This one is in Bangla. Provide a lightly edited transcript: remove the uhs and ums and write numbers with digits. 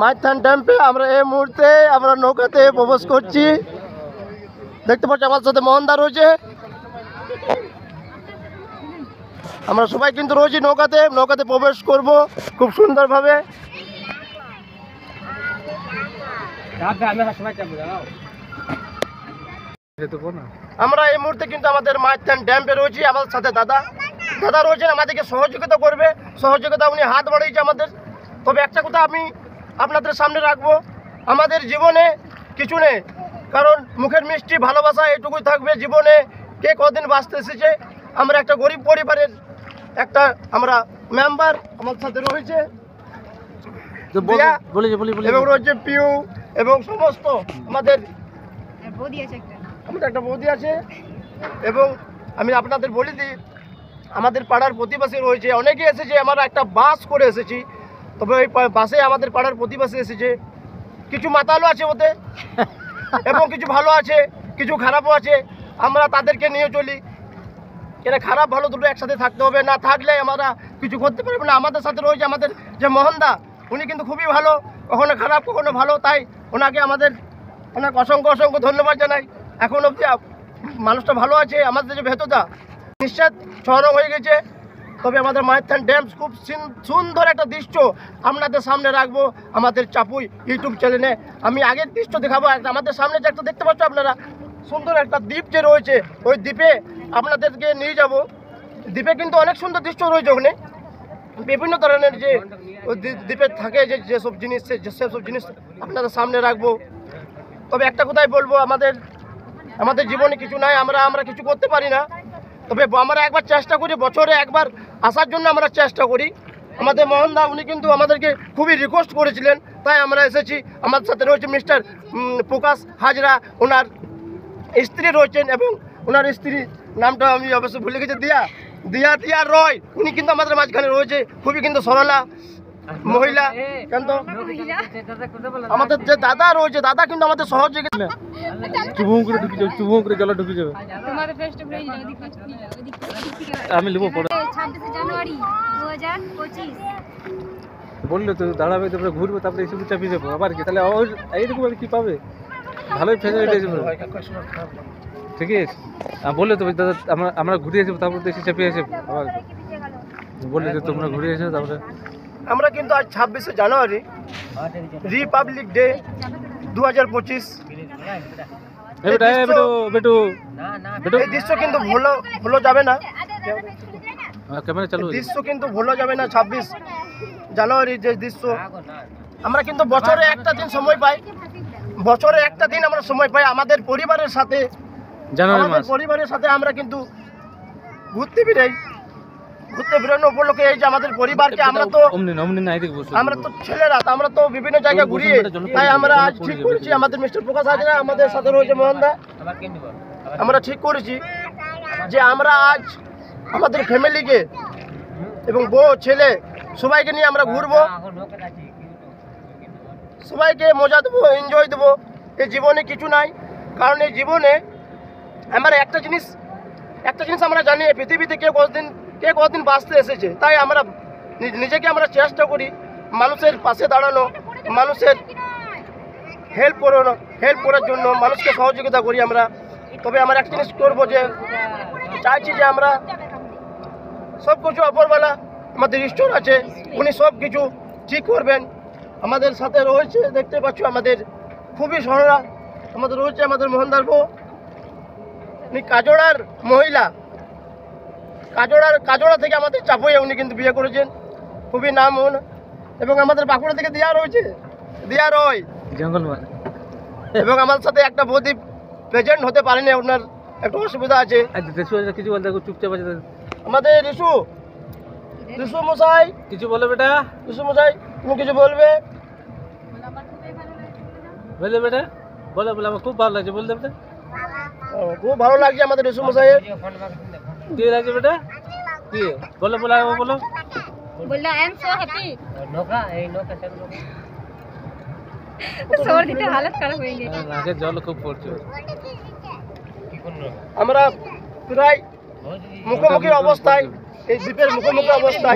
মাইথন ড্যাম্পে আমরা এই মুহূর্তে আমরা নৌকাতে প্রবেশ করছি। দেখতে পাচ্ছি আমার সাথে মোহনদা রয়েছে। আমরা সবাই কিন্তু রয়েছি নৌকাতে প্রবেশ করব খুব সুন্দরভাবে। আমরা এই মুহূর্তে কিন্তু আমাদের মাইথন ড্যাম্পে রয়েছি। আমাদের সাথে দাদা রয়েছেন, আমাদেরকে সহযোগিতা করবে। উনি হাত বাড়িয়েছে আমাদের। তবে একটা কথা আমি আপনাদের সামনে রাখবো, আমাদের জীবনে কিছু নেই, কারণ মুখের মিষ্টি ভালোবাসা এটুকুই থাকবে। জীবনে কে কদিন বাঁচতে এসেছে। আমরা একটা গরিব পরিবারের আমরা মেম্বার আমার সাথে রয়েছে, এবং রয়েছে পিউ এবং সমস্ত আমাদের একটা বৌদি আছে। এবং আমি আপনাদের বলে দিই, আমাদের পাড়ার প্রতিবেশী রয়েছে, অনেকে এসেছে। আমরা একটা বাস করে এসেছি, তবে ওই বাসে আমাদের পাড়ার প্রতিবেশী এসেছে। কিছু মাতালও আছে ওতে, এবং কিছু ভালো আছে, কিছু খারাপও আছে। আমরা তাদেরকে নিয়ে চলি, কেন খারাপ ভালো দুটো একসাথে থাকতে হবে, না থাকলে আমরা কিছু করতে পারবো না। আমাদের সাথে রয়েছে আমাদের যে মোহনদা, উনি কিন্তু খুবই ভালো, কখনো খারাপ কখনো ভালো। তাই ওনাকে ওনাকে অসংখ্য ধন্যবাদ জানাই। এখন অবধি মানুষটা ভালো আছে। আমাদের যে ভেতরটা নিশ্চয় শহর হয়ে গেছে। তবে আমাদের মাইথন ড্যাম খুব সুন্দর একটা দৃশ্য আপনাদের সামনে রাখবো আমাদের চাপুই ইউটিউব চ্যানেলে। আমি আগের দৃশ্য দেখাবো। আমাদের সামনে যে একটা দেখতে পাচ্ছ আপনারা, সুন্দর একটা দ্বীপ যে রয়েছে, ওই দ্বীপে আপনাদেরকে নিয়ে যাব। দ্বীপে কিন্তু অনেক সুন্দর দৃশ্য রয়েছে। ওখানে বিভিন্ন ধরনের যে ওই দ্বীপে থাকে যেসব জিনিস আপনাদের সামনে রাখবো। তবে একটা কথাই বলবো, আমাদের জীবনে কিছু নাই, আমরা কিছু করতে পারি না। তবে আমরা একবার চেষ্টা করি, বছরে একবার আসার জন্য আমরা চেষ্টা করি। আমাদের মোহনদা উনি কিন্তু আমাদেরকে খুবই রিকোয়েস্ট করেছিলেন, তাই আমরা এসেছি। আমাদের সাথে রয়েছে মিস্টার প্রকাশ হাজরা, ওনার স্ত্রী রয়েছেন, এবং ওনার স্ত্রী নামটা আমি অবশ্য ভুলে গেছি, দিয়া রয়। উনি কিন্তু আমাদের মাঝখানে রয়েছে, খুবই কিন্তু সরলা মহিলা। কিন্তু আমাদের যে দাদা রয়েছে, দাদা কিন্তু আমাদের সহযোগিতা জল ঢুকে যাবে। আমি লিখবো 26 জানুয়ারি 2025 বললে তো দাঁড়াবে, তারপরে ঘুরবে, তারপরে এসে চাপিয়ে যাবো আবার কি। তাহলে এইরকম আর কি পাবে, ভালোই ফেসিলিটি আছে। ঠিক আছে, বললে তো দাদা আমরা ঘুরে আসবো, তারপর তো এসে চাপিয়ে আসবো আবার। বললে তো তোমরা ঘুরে এসো। তারপরে আমরা কিন্তু আজ 26 জানুয়ারি রিপাবলিক ডে 2025। এই দৃশ্য কিন্তু ভুলো যাবে না, দৃশ্য কিন্তু ভুলো যাবে না। 26 জানুয়ারি যে দৃশ্য, আমরা কিন্তু বছরে একটা দিন সময় পাই, আমরা সময় পাই আমাদের পরিবারের সাথে। পরিবারের সাথে আমরা কিন্তু ঘুরতে বেরোনো উপলক্ষে এই যে আমাদের পরিবারকে আমরা তো ছেলেরা, আমরা তো বিভিন্ন জায়গায় ঘুরি। তাই আমরা আজ ঠিক করেছি, আমাদের মিস্টার প্রকাশ হাজরা, আমাদের সাথে রয়েছে মোহনদা, আমরা ঠিক করেছি যে আমরা আজ আমাদের ফ্যামিলিকে এবং বউ ছেলে সবাইকে নিয়ে আমরা ঘুরবো, সবাইকে মজা দেবো, এনজয় দেবো। এই জীবনে কিছু নাই, কারণ এই জীবনে আমরা একটা জিনিস আমরা জানি, পৃথিবীতে কে কদিন বাঁচতে এসেছে। তাই আমরা নিজেকে চেষ্টা করি মানুষের পাশে দাঁড়ানো, মানুষের হেল্প করার জন্য, মানুষকে সহযোগিতা করি আমরা। তবে আমরা একটা জিনিস করবো, যে চাইছি যে আমরা সব কিছু অপরবেলা আমাদের ঈশ্বর আছে, উনি সব কিছু ঠিক করবেন। আমাদের সাথে রয়েছে, দেখতে পাচ্ছ আমাদের খুবই সরলা, আমাদের রয়েছে আমাদের মোহনদার বউ, উনি কাজড়ার মহিলা, কাজড়া থেকে আমাদের চাপুইয়ে উনি কিন্তু বিয়ে করেছেন, খুবই নাম। এবং আমাদের বাঁকুড়া থেকে দিয়া রয় এবং আমার সাথে একটা বৌদি প্রেজেন্ট হতে পারেনি, ওনার একটু অসুবিধা আছে। কিছু বলতে চুপচাপ আছে আমাদের ঋষু মশাই, কিছু বলে বেটা। ঋষু মশাই তুমি কিছু বলবে? বলে বেটা, বলে আমার খুব ভালো লাগছে, বলতে বেটা খুব ভালো লাগছে আমাদের ঋষু মশাইয়ের। কি লাগছে বেটা? কি বলো বললো আই এম সো হ্যাপি। সর্দিতে হালত খারাপ হয়ে গেছে, আগে জল খুব পড়ছে। আমরা প্রায় মুখোমুখি অবস্থায় এই দ্বীপের মুখোমুখি অবস্থায়